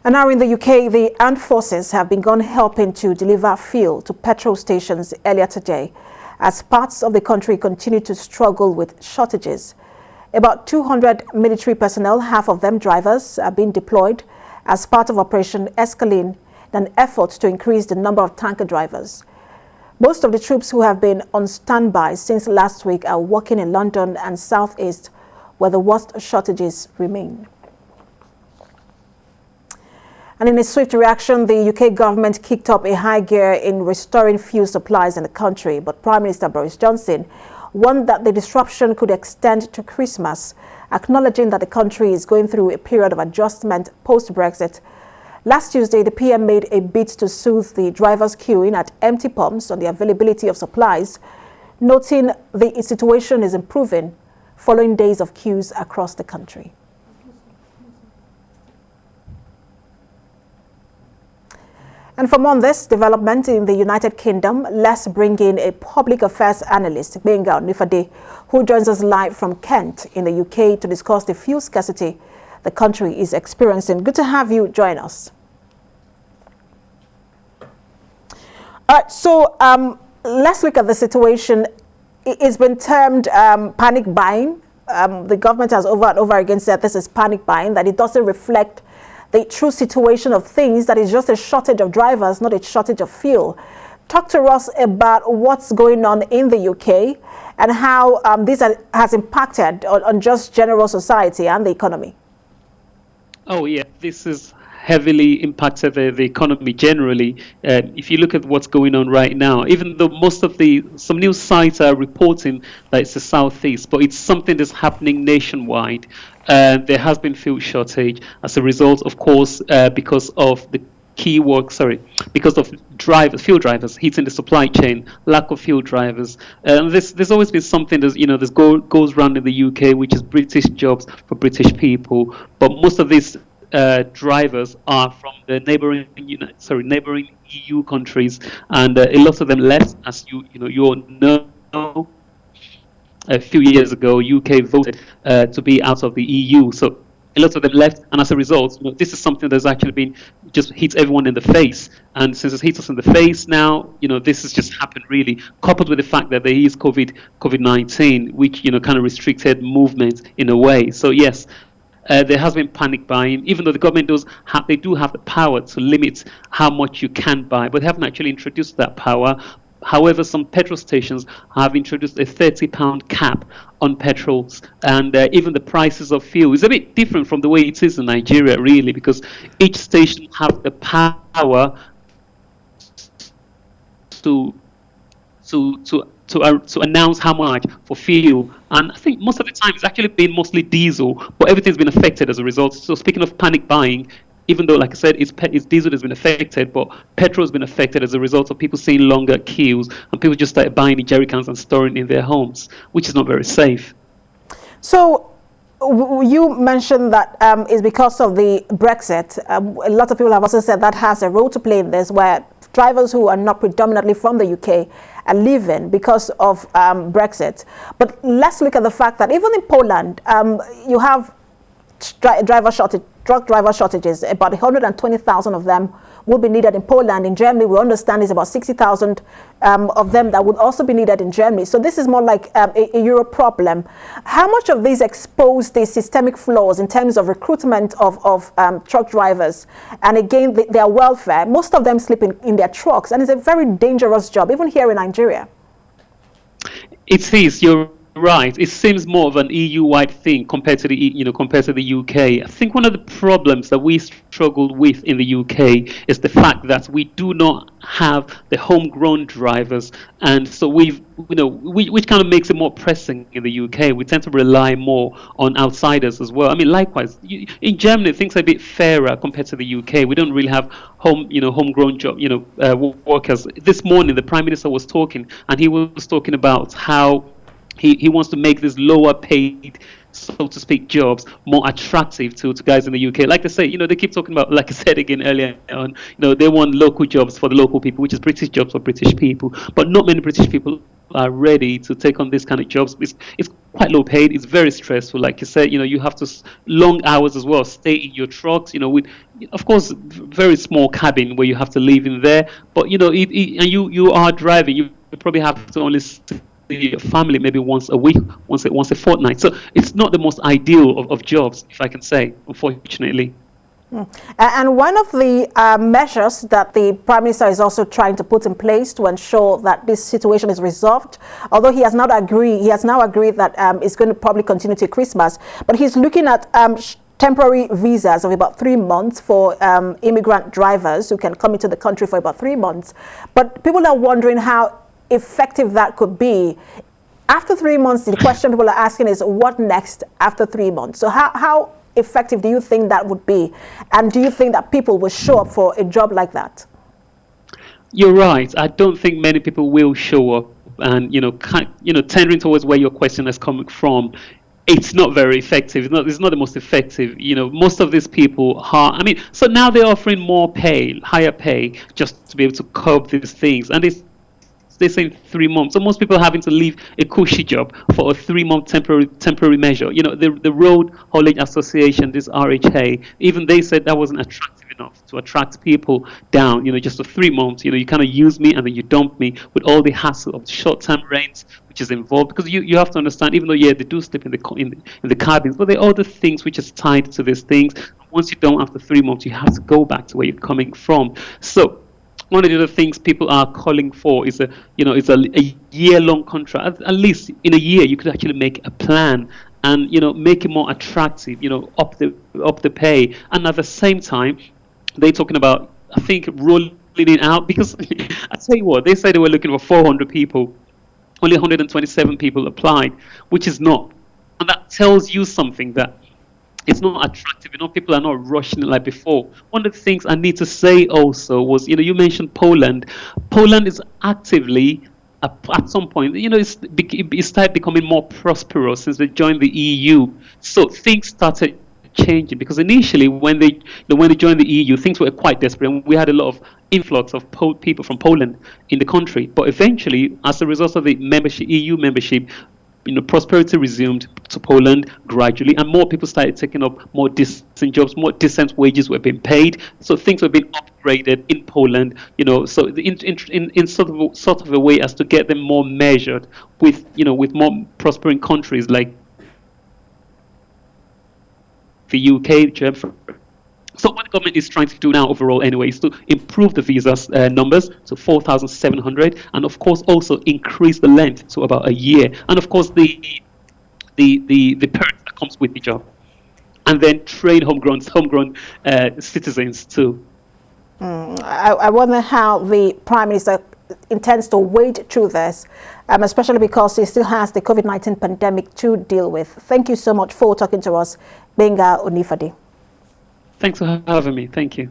And now in the UK, the armed forces have begun helping to deliver fuel to petrol stations earlier today as parts of the country continue to struggle with shortages. About 200 military personnel, half of them drivers, are being deployed as part of Operation Escalade, an effort to increase the number of tanker drivers. Most of the troops who have been on standby since last week are working in London and South East, where the worst shortages remain. And in a swift reaction, the UK government kicked up a high gear in restoring fuel supplies in the country. But Prime Minister Boris Johnson warned that the disruption could extend to Christmas, acknowledging that the country is going through a period of adjustment post-Brexit. Last Tuesday, the PM made a bid to soothe the drivers queuing at empty pumps on the availability of supplies, noting the situation is improving following days of queues across the country. And for more on this development in the United Kingdom, let's bring in a public affairs analyst, Benga Onifade, who joins us live from Kent in the UK to discuss the fuel scarcity the country is experiencing. Good to have you join us. All right, so let's look at the situation. It's been termed panic buying. The government has over and over again said this is panic buying, that it doesn't reflect the true situation of things, that is just a shortage of drivers, not a shortage of fuel. Talk to us about what's going on in the UK and how this has impacted on just general society and the economy. Oh, yeah, this has heavily impacted the economy generally. If you look at what's going on right now, even though some news sites are reporting that it's the southeast, but it's something that's happening nationwide. There has been fuel shortage as a result, of course, because of the because of fuel drivers hitting the supply chain, lack of fuel drivers. There's always been something that goes around in the UK, which is British jobs for British people. But most of these drivers are from the neighboring EU countries, and a lot of them left, as you all know. A few years ago, UK voted to be out of the EU, so a lot of them left, and as a result, this is something that's actually been just hit everyone in the face. And since it's hit us in the face now, this has just happened really, coupled with the fact that there is COVID-19, which kind of restricted movement in a way. So yes, there has been panic buying, even though the government do have the power to limit how much you can buy, but they haven't actually introduced that power. However, some petrol stations have introduced a £30 cap on petrols, and even the prices of fuel is a bit different from the way it is in Nigeria, really, because each station has the power to announce how much for fuel. And I think most of the time it's actually been mostly diesel, but everything's been affected as a result. So speaking of panic buying, even though, like I said, it's diesel has been affected, but petrol has been affected as a result of people seeing longer queues, and people just started buying the jerry cans and storing in their homes, which is not very safe. So you mentioned that it's because of the Brexit. A lot of people have also said that has a role to play in this, where drivers who are not predominantly from the UK are leaving because of Brexit. But let's look at the fact that even in Poland, you have truck driver shortages. About 120,000 of them will be needed in Poland. In Germany, we understand it's about 60,000 of them that would also be needed in Germany. So this is more like a Europe problem. How much of these expose the systemic flaws in terms of recruitment of truck drivers and again their welfare? Most of them sleep in their trucks, and it's a very dangerous job, even here in Nigeria. It is. You're right. It seems more of an EU-wide thing compared to the UK. I think one of the problems that we struggled with in the UK is the fact that we do not have the homegrown drivers, and so which kind of makes it more pressing in the UK. We tend to rely more on outsiders as well. I mean, likewise, in Germany, things are a bit fairer compared to the UK. We don't really have homegrown workers. This morning, the Prime Minister was talking, and he was talking about how he wants to make this lower paid so to speak, jobs more attractive to guys in the UK. Like I say, they keep talking about, like I said again earlier on, they want local jobs for the local people, which is British jobs for British people. But not many British people are ready to take on this kind of jobs. It's quite low paid. It's very stressful. Like you said, you have to long hours as well. Stay in your trucks, with, of course, very small cabin where you have to live in there. But and you are driving. You probably have to only see your family maybe once a week, once a fortnight. So it's not the most ideal of jobs, if I can say, unfortunately. And one of the measures that the Prime Minister is also trying to put in place to ensure that this situation is resolved, although he has now agreed that it's going to probably continue till Christmas, but he's looking at temporary visas of about 3 months for immigrant drivers who can come into the country for about 3 months. But people are wondering how effective that could be. After 3 months, the question people are asking is, what next after 3 months? So how effective do you think that would be? And do you think that people will show up for a job like that? You're right. I don't think many people will show up. And, tendering towards where your question is coming from, it's not very effective. It's not the most effective. Most of these people are, so now they're offering more pay, higher pay, just to be able to cope these things. And they say 3 months. So most people are having to leave a cushy job for a 3-month temporary measure. The Road Haulage Association, this RHA, even they said that wasn't attractive enough to attract people down. Just for 3 months. You kind of use me and then you dump me with all the hassle of the short-term rents, which is involved. Because you have to understand, even though they do sleep in the cabins, but there are other things which is tied to these things. Once you don't, after 3 months, you have to go back to where you're coming from. So one of the other things people are calling for is a year-long contract. At least in a year, you could actually make a plan and make it more attractive. Up the pay, and at the same time, they're talking about, I think, rolling it out, because I tell you what, they say they were looking for 400 people. Only 127 people applied, which is not, and that tells you something, that it's not attractive. People are not rushing it like before. One of the things I need to say also was, you mentioned Poland. Poland is actively, at some point, it started becoming more prosperous since they joined the EU. So things started changing, because initially when they joined the EU, things were quite desperate, and we had a lot of influx of people from Poland in the country. But eventually, as a result of the EU membership, prosperity resumed to Poland gradually, and more people started taking up more decent jobs, more decent wages were being paid. So things were being upgraded in Poland, so in sort of a way as to get them more measured with more prospering countries like the UK, Germany. So what the government is trying to do now overall anyway is to improve the visa numbers to 4,700, and of course also increase the length to about a year, and of course the perk that comes with the job, and then train homegrown citizens too. I wonder how the Prime Minister intends to wade through this, especially because he still has the COVID-19 pandemic to deal with. Thank you so much for talking to us, Benga Onifade. Thanks for having me. Thank you.